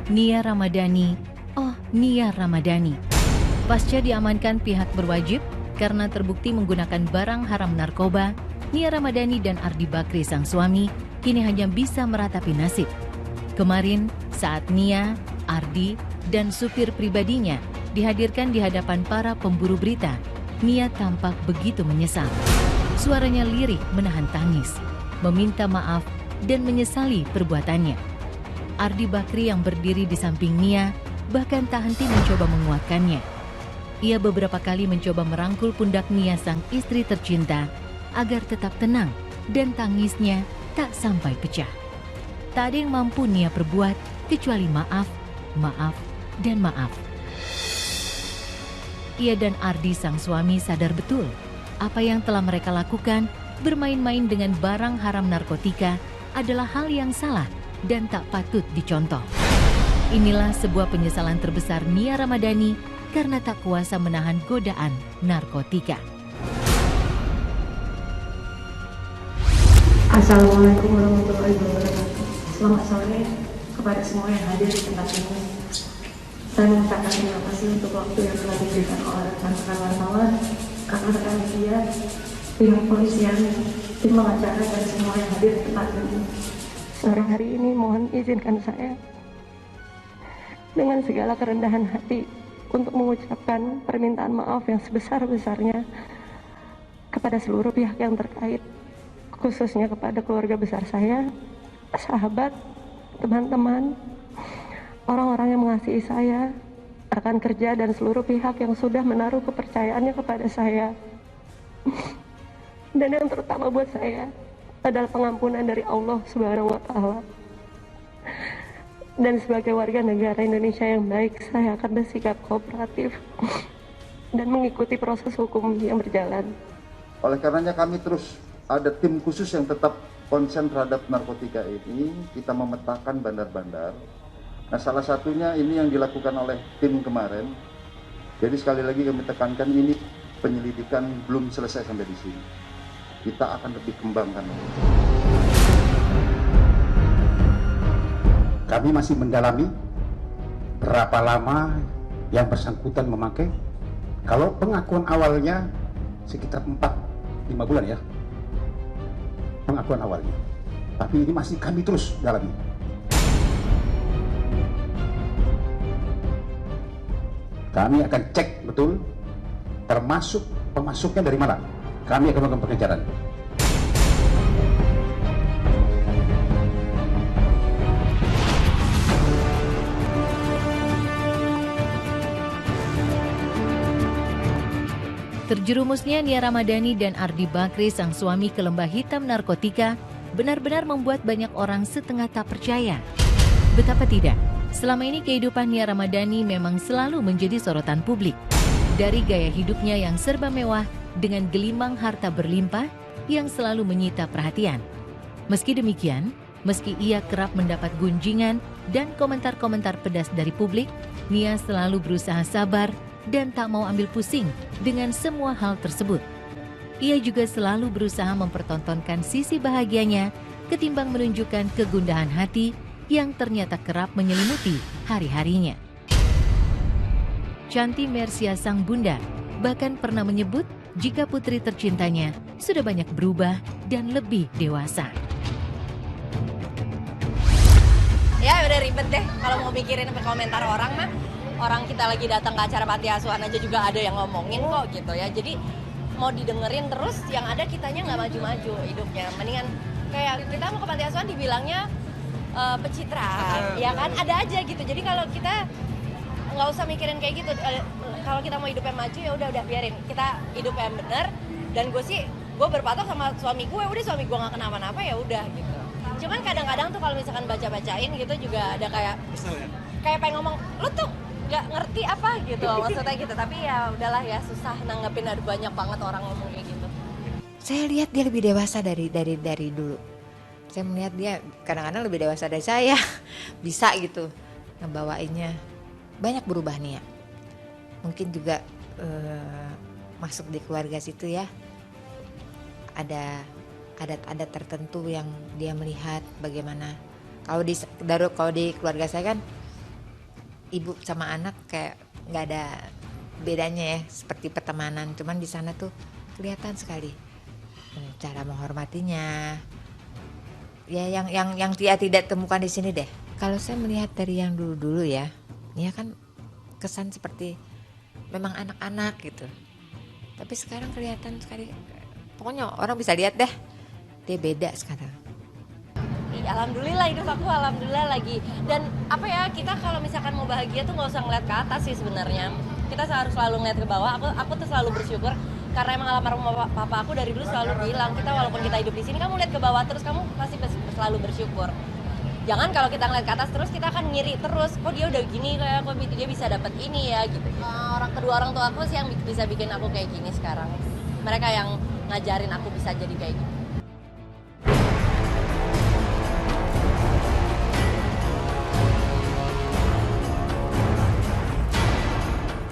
Nia Ramadhani, oh Nia Ramadhani. Pasca diamankan pihak berwajib karena terbukti menggunakan barang haram narkoba, Nia Ramadhani dan Ardi Bakri sang suami kini hanya bisa meratapi nasib. Kemarin saat Nia, Ardi, dan supir pribadinya dihadirkan di hadapan para pemburu berita, Nia tampak begitu menyesal. Suaranya lirik menahan tangis, meminta maaf dan menyesali perbuatannya. Ardi Bakri yang berdiri di samping Nia bahkan tak henti mencoba menguatkannya. Ia beberapa kali mencoba merangkul pundak Nia sang istri tercinta agar tetap tenang dan tangisnya tak sampai pecah. Tak ada yang mampu Nia perbuat kecuali maaf, maaf, dan maaf. Ia dan Ardi sang suami sadar betul apa yang telah mereka lakukan, bermain-main dengan barang haram narkotika adalah hal yang salah dan tak patut dicontoh. Inilah sebuah penyesalan terbesar Nia Ramadhani karena tak kuasa menahan godaan narkotika. Assalamualaikum warahmatullahi wabarakatuh. Selamat sore kepada semua yang hadir di tempat ini. Saya mengucapkan terima kasih untuk waktu yang telah diberikan oleh rekan-rekan wartawan, rekan-rekan media, tim kepolisian, tim pengacara, dan semua yang hadir di tempat ini. Sore hari ini mohon izinkan saya dengan segala kerendahan hati untuk mengucapkan permintaan maaf yang sebesar-besarnya kepada seluruh pihak yang terkait, khususnya kepada keluarga besar saya, sahabat, teman-teman, orang-orang yang mengasihi saya, rekan kerja, dan seluruh pihak yang sudah menaruh kepercayaannya kepada saya. Dan yang terutama buat saya adalah pengampunan dari Allah Subhanahu wa Ta'ala. Dan sebagai warga negara Indonesia yang baik, saya akan bersikap kooperatif dan mengikuti proses hukum yang berjalan. Oleh karenanya kami terus ada tim khusus yang tetap konsen terhadap narkotika ini. Kita memetakan bandar-bandar. Nah, salah satunya ini yang dilakukan oleh tim kemarin. Jadi sekali lagi kami tekankan, ini penyelidikan belum selesai sampai di sini. Kita akan lebih kembangkan. Kami masih mendalami berapa lama yang bersangkutan memakai. Kalau pengakuan awalnya sekitar 4-5 bulan ya, pengakuan awalnya. Tapi ini masih kami terus dalami. Kami akan cek betul, termasuk pemasuknya dari mana. Kami akan melakukan pengejaran. Terjerumusnya Nia Ramadhani dan Ardi Bakri sang suami ke lembah hitam narkotika benar-benar membuat banyak orang setengah tak percaya. Betapa tidak, selama ini kehidupan Nia Ramadhani memang selalu menjadi sorotan publik. Dari gaya hidupnya yang serba mewah dengan gelimang harta berlimpah yang selalu menyita perhatian. Meski demikian, meski ia kerap mendapat gunjingan dan komentar-komentar pedas dari publik, Nia selalu berusaha sabar dan tak mau ambil pusing dengan semua hal tersebut. Ia juga selalu berusaha mempertontonkan sisi bahagianya ketimbang menunjukkan kegundahan hati yang ternyata kerap menyelimuti hari-harinya. Chanty Mercia sang bunda bahkan pernah menyebut jika putri tercintanya sudah banyak berubah dan lebih dewasa. Ya udah ribet deh kalau mau mikirin komentar orang mah. Orang kita lagi datang ke acara panti asuhan aja juga ada yang ngomongin kok gitu ya. Jadi mau didengerin terus, yang ada kitanya nggak maju-maju hidupnya. Mendingan kayak kita mau ke panti asuhan dibilangnya pencitraan, ya kan? Ada aja gitu. Jadi kalau kita nggak usah mikirin kayak gitu. Kalau kita mau hidup yang maju ya udah biarin. Kita hidup yang bener. Dan gue berpatok sama suami gue. Udah suami gue nggak kenapa-napa ya udah gitu. Cuman kadang-kadang tuh kalau misalkan baca-bacain gitu juga ada kayak pengen ngomong, lu tuh nggak ngerti apa gitu maksudnya gitu, tapi ya udahlah ya, susah nanggepin, ada banyak banget orang ngomong kayak gitu. Saya lihat dia lebih dewasa dari dulu. Saya melihat dia kadang-kadang lebih dewasa dari saya, bisa gitu ngebawainnya. Banyak berubah nih ya. Mungkin juga masuk di keluarga situ ya. Ada adat-adat tertentu yang dia melihat bagaimana. Kalau di keluarga saya kan ibu sama anak kayak nggak ada bedanya ya, seperti pertemanan. Cuman di sana tuh kelihatan sekali cara menghormatinya. Ya yang dia tidak temukan di sini deh. Kalau saya melihat dari yang dulu-dulu ya, Nia kan kesan seperti memang anak-anak gitu. Tapi sekarang kelihatan sekali. Pokoknya orang bisa lihat deh, dia beda sekarang. Alhamdulillah hidup aku alhamdulillah lagi. Dan apa ya, kita kalau misalkan mau bahagia tuh nggak usah ngeliat ke atas sih sebenarnya. Kita harus selalu ngeliat ke bawah. Aku tuh selalu bersyukur karena emang almarhum papa aku dari dulu selalu bilang, kita walaupun kita hidup di sini, kamu lihat ke bawah terus, kamu pasti selalu bersyukur. Jangan kalau kita ngeliat ke atas terus, kita akan ngiri terus. Kok dia udah gini, kayak kok dia bisa dapat ini ya gitu. Kedua orang tua aku sih yang bisa bikin aku kayak gini sekarang. Mereka yang ngajarin aku bisa jadi kayak gini.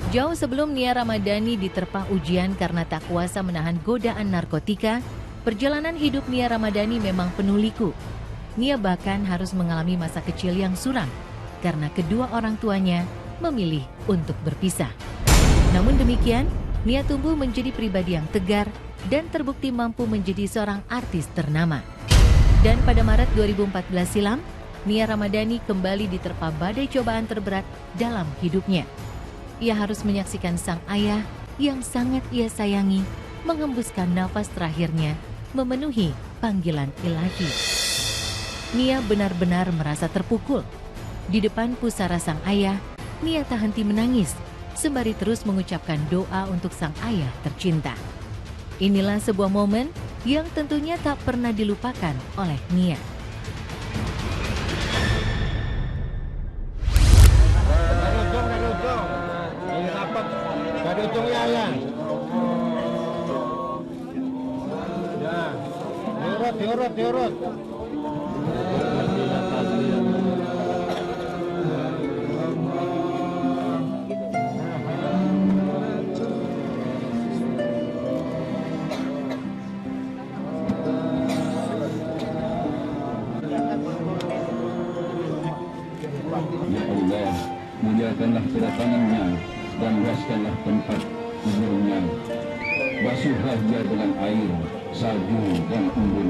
Jauh sebelum Nia Ramadhani diterpa ujian karena tak kuasa menahan godaan narkotika, perjalanan hidup Nia Ramadhani memang penuh liku. Nia bahkan harus mengalami masa kecil yang suram karena kedua orang tuanya memilih untuk berpisah. Namun demikian, Nia tumbuh menjadi pribadi yang tegar dan terbukti mampu menjadi seorang artis ternama. Dan pada Maret 2014 silam, Nia Ramadhani kembali diterpa badai cobaan terberat dalam hidupnya. Ia harus menyaksikan sang ayah yang sangat ia sayangi menghembuskan nafas terakhirnya memenuhi panggilan ilahi. Nia benar-benar merasa terpukul. Di depan pusara sang ayah, Nia tak henti menangis sembari terus mengucapkan doa untuk sang ayah tercinta. Inilah sebuah momen yang tentunya tak pernah dilupakan oleh Nia. Dari ujungnya ya. Ya. Diurut. Ya Allah, muliakanlah kedatangannya dan luaskanlah tempat tidurnya. Basuhlah dia dengan air, salju dan embun.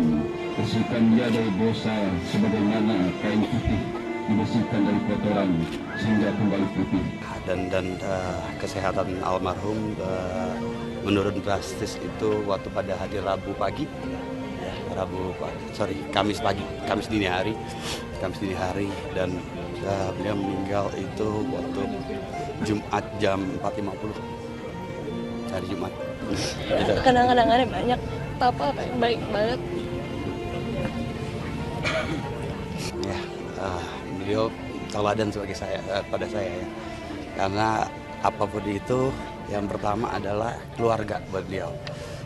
Bersihkan dia dari dosa sebagaimana kain putih dibersihkan dari kotoran sehingga kembali putih. Dan kesehatan almarhum menurun drastis itu waktu pada hari Rabu pagi. Kamis dini hari dan beliau meninggal itu waktu Jumat jam 4.50 hari Jumat. Kenangan-kenangannya banyak, papa baik banget. Ya, beliau teladan sebagai pada saya ya. Karena apapun itu, yang pertama adalah keluarga buat beliau.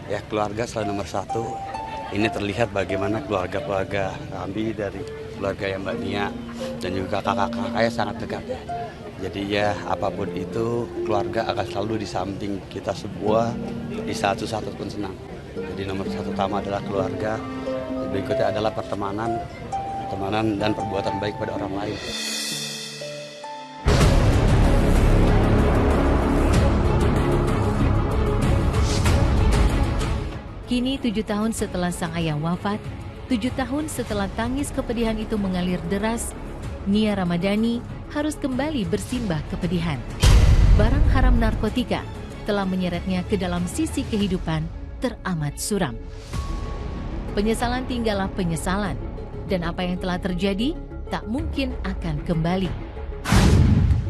Ya, keluarga selalu nomor satu. Ini terlihat bagaimana keluarga kami dari keluarga yang Mbak Nia dan juga kakak-kakaknya sangat dekat ya. Jadi ya apapun itu keluarga akan selalu di samping kita semua di saat susah ataupun senang. Jadi nomor satu utama adalah keluarga, berikutnya adalah pertemanan dan perbuatan baik pada orang lain. Kini 7 tahun setelah sang ayah wafat, 7 tahun setelah tangis kepedihan itu mengalir deras, Nia Ramadhani harus kembali bersimbah kepedihan. Barang haram narkotika telah menyeretnya ke dalam sisi kehidupan teramat suram. Penyesalan tinggallah penyesalan, dan apa yang telah terjadi tak mungkin akan kembali.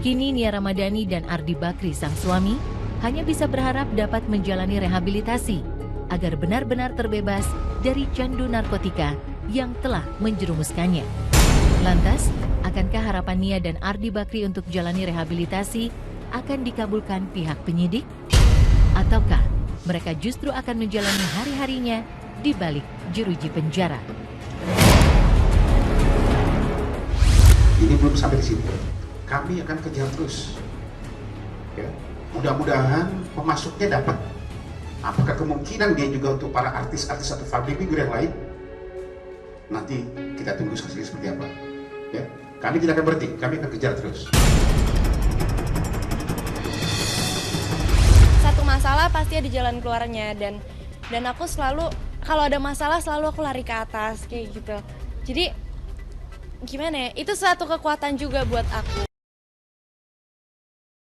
Kini Nia Ramadhani dan Ardi Bakri sang suami hanya bisa berharap dapat menjalani rehabilitasi agar benar-benar terbebas dari candu narkotika yang telah menjerumuskannya. Lantas, akankah harapan Nia dan Ardi Bakri untuk jalani rehabilitasi akan dikabulkan pihak penyidik? Ataukah mereka justru akan menjalani hari-harinya di balik jeruji penjara? Ini belum sampai di situ. Kami akan kejar terus. Ya. Mudah-mudahan pemasuknya dapat. Apakah kemungkinan dia juga untuk para artis-artis atau public figure yang lain? Nanti kita tunggu hasilnya seperti apa. Ya, kami tidak akan berhenti, kami akan kejar terus. masalah pasti ada jalan keluarnya, dan aku selalu kalau ada masalah selalu aku lari ke atas kayak gitu. Jadi gimana ya, itu suatu kekuatan juga buat aku.